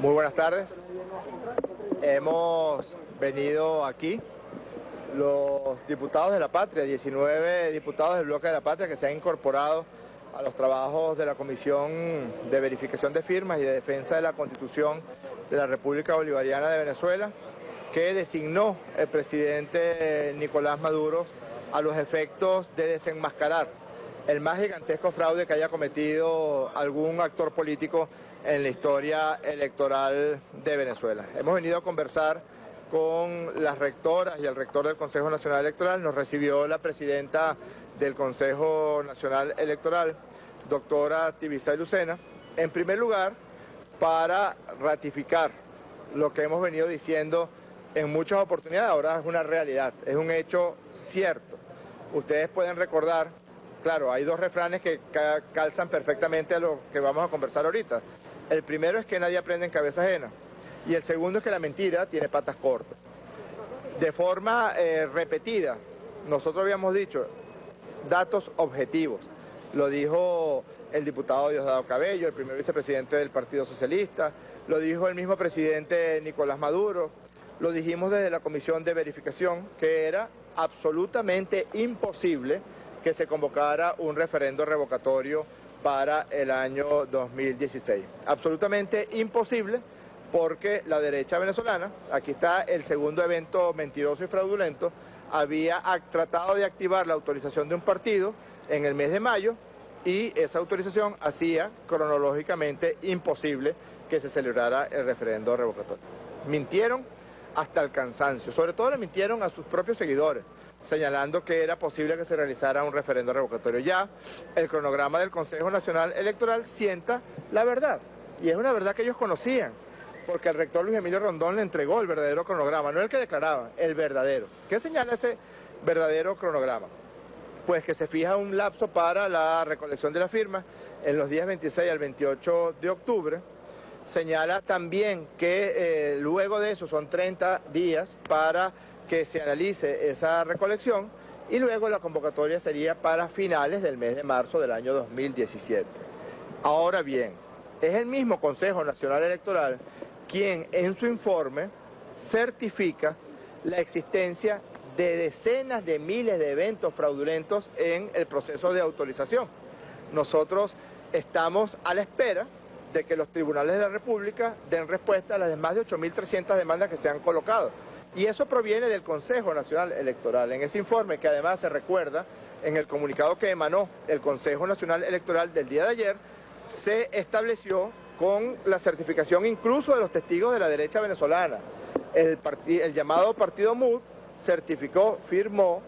Muy buenas tardes. Hemos venido aquí, los diputados de la Patria, 19 diputados del Bloque de la Patria que se han incorporado a los trabajos de la Comisión de Verificación de Firmas y de Defensa de la Constitución de la República Bolivariana de Venezuela, que designó el presidente Nicolás Maduro a los efectos de desenmascarar el más gigantesco fraude que haya cometido algún actor político en la historia electoral de Venezuela. Hemos venido a conversar con las rectoras y el rector del Consejo Nacional Electoral. Nos recibió la presidenta del Consejo Nacional Electoral, doctora Tibisay Lucena, en primer lugar para ratificar lo que hemos venido diciendo en muchas oportunidades. Ahora es una realidad, es un hecho cierto. Ustedes pueden recordar, claro, hay dos refranes que calzan perfectamente a lo que vamos a conversar ahorita. El primero es que nadie aprende en cabeza ajena y el segundo es que la mentira tiene patas cortas. De forma repetida, nosotros habíamos dicho datos objetivos. Lo dijo el diputado Diosdado Cabello, el primer vicepresidente del Partido Socialista, lo dijo el mismo presidente Nicolás Maduro, lo dijimos desde la Comisión de Verificación, que era absolutamente imposible que se convocara un referendo revocatorio para el año 2016. Absolutamente imposible porque la derecha venezolana, aquí está el segundo evento mentiroso y fraudulento, había tratado de activar la autorización de un partido en el mes de mayo y esa autorización hacía cronológicamente imposible que se celebrara el referendo revocatorio. Mintieron hasta el cansancio, sobre todo le mintieron a sus propios seguidores, señalando que era posible que se realizara un referendo revocatorio. Ya el cronograma del Consejo Nacional Electoral sienta la verdad, y es una verdad que ellos conocían, porque el rector Luis Emilio Rondón le entregó el verdadero cronograma, no el que declaraba, el verdadero. ¿Qué señala ese verdadero cronograma? Pues que se fija un lapso para la recolección de la firma en los días 26 al 28 de octubre, señala también que luego de eso son 30 días para que se analice esa recolección y luego la convocatoria sería para finales del mes de marzo del año 2017. Ahora bien, es el mismo Consejo Nacional Electoral quien en su informe certifica la existencia de decenas de miles de eventos fraudulentos en el proceso de autorización. Nosotros estamos a la espera de que los tribunales de la República den respuesta a las más de 8.300 demandas que se han colocado. Y eso proviene del Consejo Nacional Electoral. En ese informe, que además se recuerda en el comunicado que emanó el Consejo Nacional Electoral del día de ayer, se estableció con la certificación incluso de los testigos de la derecha venezolana. El llamado Partido MUD certificó, firmó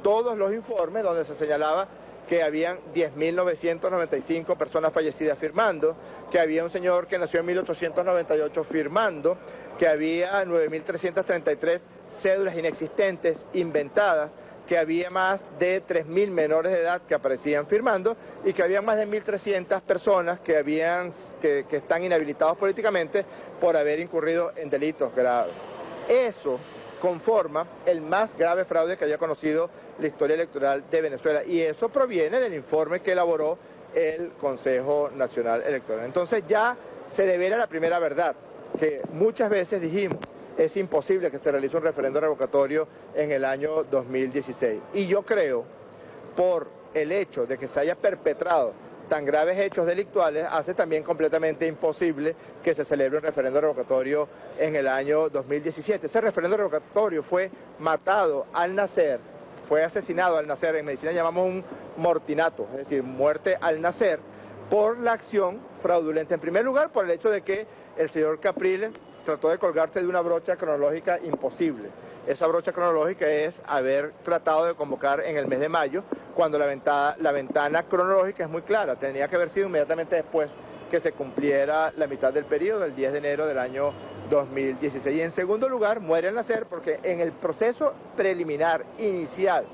todos los informes donde se señalaba que habían 10.995 personas fallecidas firmando, que había un señor que nació en 1898 firmando, que había 9.333 cédulas inexistentes, inventadas, que había más de 3.000 menores de edad que aparecían firmando y que había más de 1.300 personas que están inhabilitados políticamente por haber incurrido en delitos graves. Eso conforma el más grave fraude que haya conocido la historia electoral de Venezuela y eso proviene del informe que elaboró el Consejo Nacional Electoral. Entonces ya se devela la primera verdad, que muchas veces dijimos es imposible que se realice un referendo revocatorio en el año 2016. Y yo creo, por el hecho de que se haya perpetrado tan graves hechos delictuales, hace también completamente imposible que se celebre un referendo revocatorio en el año 2017. Ese referendo revocatorio fue matado al nacer, fue asesinado al nacer, en medicina llamamos un mortinato, es decir, muerte al nacer, por la acción fraudulenta. En primer lugar, por el hecho de que el señor Capriles trató de colgarse de una brocha cronológica imposible. Esa brocha cronológica es haber tratado de convocar en el mes de mayo, cuando la ventana cronológica es muy clara, tenía que haber sido inmediatamente después que se cumpliera la mitad del periodo, el 10 de enero del año 2016. Y en segundo lugar, muere al nacer porque en el proceso preliminar inicial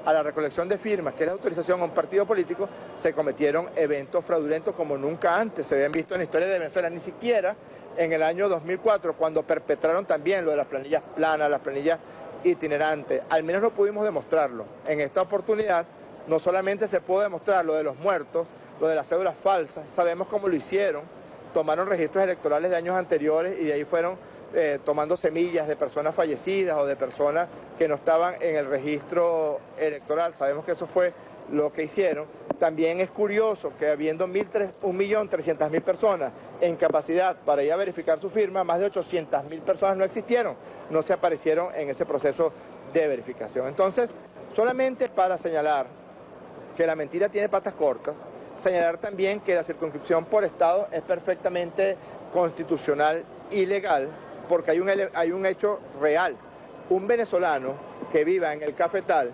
a la recolección de firmas, que es la autorización a un partido político, se cometieron eventos fraudulentos como nunca antes se habían visto en la historia de Venezuela, ni siquiera en el año 2004, cuando perpetraron también lo de las planillas planas, las planillas itinerantes. Al menos no pudimos demostrarlo. En esta oportunidad, no solamente se pudo demostrar lo de los muertos, lo de las cédulas falsas, sabemos cómo lo hicieron, tomaron registros electorales de años anteriores y de ahí fueron tomando semillas de personas fallecidas o de personas que no estaban en el registro electoral. Sabemos que eso fue lo que hicieron. También es curioso que habiendo 1.300.000 personas en capacidad para ir a verificar su firma, más de 800.000 personas no existieron, no se aparecieron en ese proceso de verificación. Entonces, solamente para señalar que la mentira tiene patas cortas, señalar también que la circunscripción por estado es perfectamente constitucional y legal, porque hay un hecho real. Un venezolano que viva en el Cafetal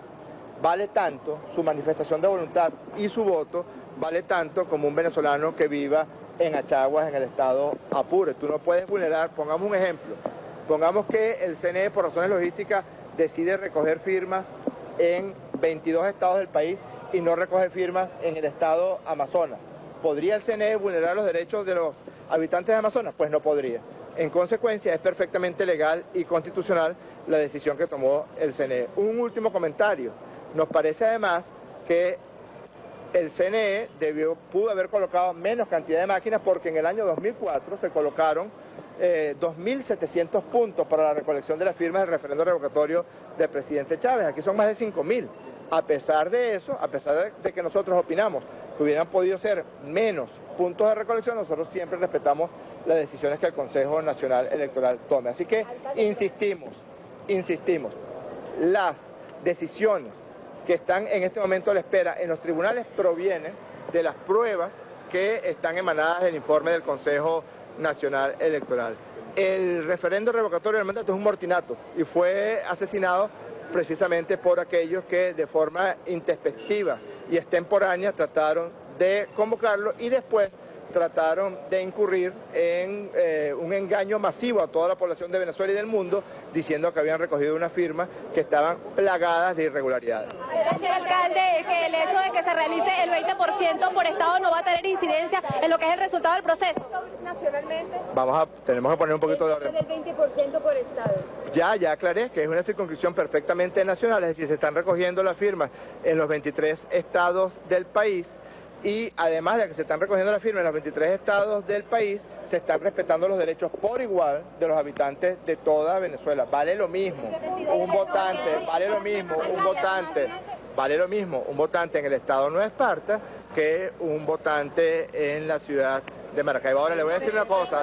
vale tanto, su manifestación de voluntad y su voto vale tanto como un venezolano que viva en Achaguas, en el estado Apure. Tú no puedes vulnerar, pongamos un ejemplo, pongamos que el CNE por razones logísticas decide recoger firmas en 22 estados del país y no recoge firmas en el estado Amazonas. ¿Podría el CNE vulnerar los derechos de los habitantes de Amazonas? Pues no podría. En consecuencia, es perfectamente legal y constitucional la decisión que tomó el CNE. Un último comentario. Nos parece además que el CNE pudo haber colocado menos cantidad de máquinas porque en el año 2004 se colocaron 2.700 puntos para la recolección de las firmas del referendo revocatorio del presidente Chávez. Aquí son más de 5.000. A pesar de eso, a pesar de que nosotros opinamos que hubieran podido ser menos puntos de recolección, nosotros siempre respetamos las decisiones que el Consejo Nacional Electoral tome. Así que insistimos, las decisiones que están en este momento a la espera en los tribunales provienen de las pruebas que están emanadas del informe del Consejo Nacional Electoral. El referendo revocatorio del mandato es un mortinato y fue asesinado precisamente por aquellos que de forma introspectiva y extemporánea trataron de convocarlo y después trataron de incurrir en un engaño masivo a toda la población de Venezuela y del mundo, diciendo que habían recogido unas firmas que estaban plagadas de irregularidades. Decía el alcalde que el hecho de que se realice el 20% por estado no va a tener incidencia en lo que es el resultado del proceso. Nacionalmente. Tenemos que poner un poquito de orden. Del 20% por estado. Ya aclaré que es una circunscripción perfectamente nacional, es decir, se están recogiendo las firmas en los 23 estados del país. Y además de que se están recogiendo las firmas en los 23 estados del país, se están respetando los derechos por igual de los habitantes de toda Venezuela. Vale lo mismo un votante, un votante en el estado Nueva Esparta que un votante en la ciudad de Maracaibo. Ahora le voy a decir una cosa,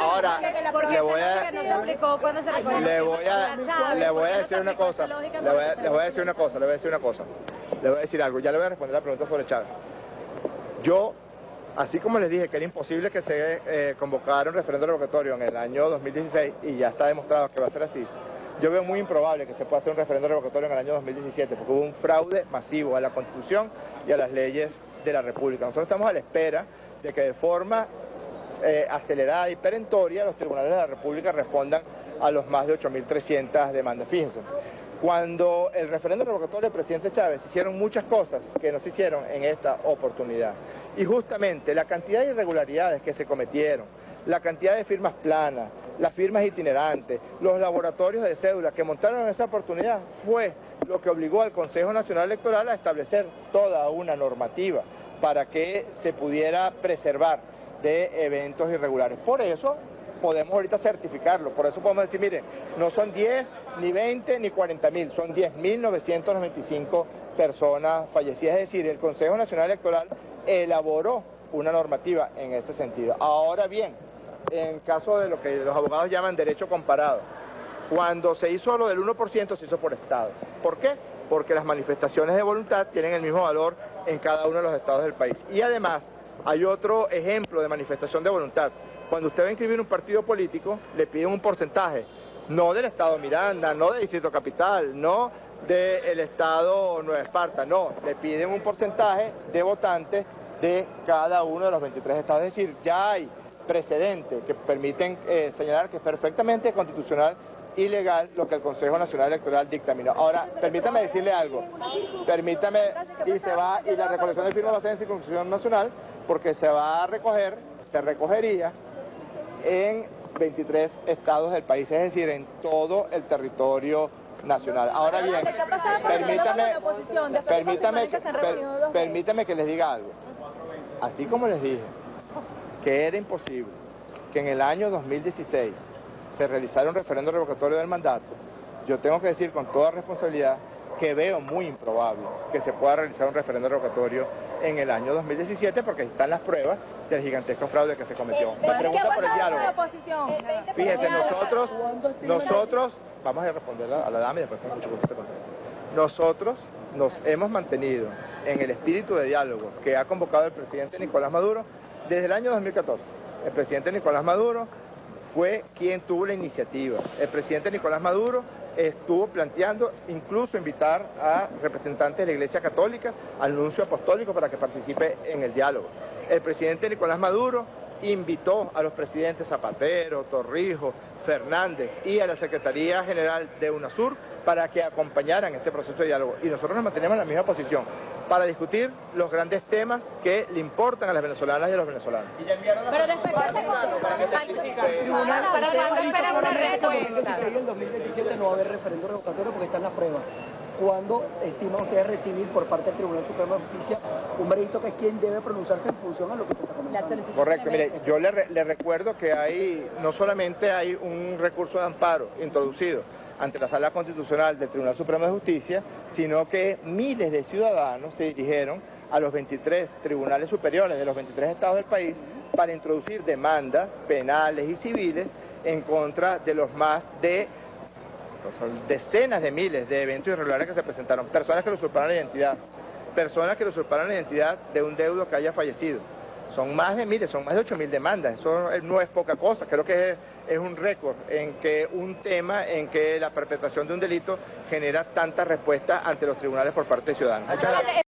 Ahora le voy a decir algo, ya le voy a responder la pregunta sobre Chávez. Yo, así como les dije que era imposible que se convocara un referendo revocatorio en el año 2016 y ya está demostrado que va a ser así, yo veo muy improbable que se pueda hacer un referendo revocatorio en el año 2017 porque hubo un fraude masivo a la Constitución y a las leyes de la República. Nosotros estamos a la espera de que de forma acelerada y perentoria los tribunales de la República respondan a los más de 8.300 demandas. Fíjense, cuando el referendo revocatorio del presidente Chávez hicieron muchas cosas que no se hicieron en esta oportunidad. Y justamente la cantidad de irregularidades que se cometieron, la cantidad de firmas planas, las firmas itinerantes, los laboratorios de cédulas que montaron en esa oportunidad fue lo que obligó al Consejo Nacional Electoral a establecer toda una normativa para que se pudiera preservar de eventos irregulares. Por eso podemos ahorita certificarlo, por eso podemos decir, miren, no son 10, ni 20, ni 40.000, son 10.995 personas fallecidas. Es decir, el Consejo Nacional Electoral elaboró una normativa en ese sentido. Ahora bien, en caso de lo que los abogados llaman derecho comparado, cuando se hizo lo del 1% se hizo por estado. ¿Por qué? Porque las manifestaciones de voluntad tienen el mismo valor en cada uno de los estados del país. Y además hay otro ejemplo de manifestación de voluntad. Cuando usted va a inscribir un partido político, le piden un porcentaje, no del estado Miranda, no del Distrito Capital, no del estado Nueva Esparta, no, le piden un porcentaje de votantes de cada uno de los 23 estados. Es decir, ya hay precedentes que permiten señalar que es perfectamente constitucional y legal lo que el Consejo Nacional Electoral dictaminó. Ahora, permítame decirle algo, y la recolección de firmas va a ser en circunscripción nacional, porque se recogería en 23 estados del país, es decir, en todo el territorio nacional. Ahora bien, permítame que les diga algo. Así como les dije que era imposible que en el año 2016 se realizara un referendo revocatorio del mandato, yo tengo que decir con toda responsabilidad que veo muy improbable que se pueda realizar un referendo revocatorio en el año 2017 porque ahí están las pruebas del gigantesco fraude que se cometió. Me pregunta por el diálogo. Fíjense, nosotros, vamos a responder a la dama y después con mucho gusto te contesto. Nosotros nos hemos mantenido en el espíritu de diálogo que ha convocado el presidente Nicolás Maduro desde el año 2014. El presidente Nicolás Maduro fue quien tuvo la iniciativa. El presidente Nicolás Maduro estuvo planteando incluso invitar a representantes de la Iglesia Católica al nuncio apostólico para que participe en el diálogo. El presidente Nicolás Maduro invitó a los presidentes Zapatero, Torrijos, Fernández y a la Secretaría General de UNASUR para que acompañaran este proceso de diálogo. Y nosotros nos mantenemos en la misma posición para discutir los grandes temas que le importan a las venezolanas y a los venezolanos. Pero después en el 2017 no va a haber referendo revocatorio porque están las pruebas. ¿Cuándo estiman ustedes recibir por parte del Tribunal Supremo de Justicia un veredicto que es quien debe pronunciarse en función a lo que usted está comentando? Correcto, mire, yo le recuerdo que no solamente hay un recurso de amparo introducido ante la Sala Constitucional del Tribunal Supremo de Justicia, sino que miles de ciudadanos se dirigieron a los 23 tribunales superiores de los 23 estados del país para introducir demandas penales y civiles en contra de los más de decenas de miles de eventos irregulares que se presentaron, personas que le usurparon la identidad de un deudo que haya fallecido. Son más de miles, son más de 8.000 demandas, eso no es poca cosa, creo que es un récord en que un tema en que la perpetración de un delito genera tanta respuesta ante los tribunales por parte de ciudadanos. Muchas gracias.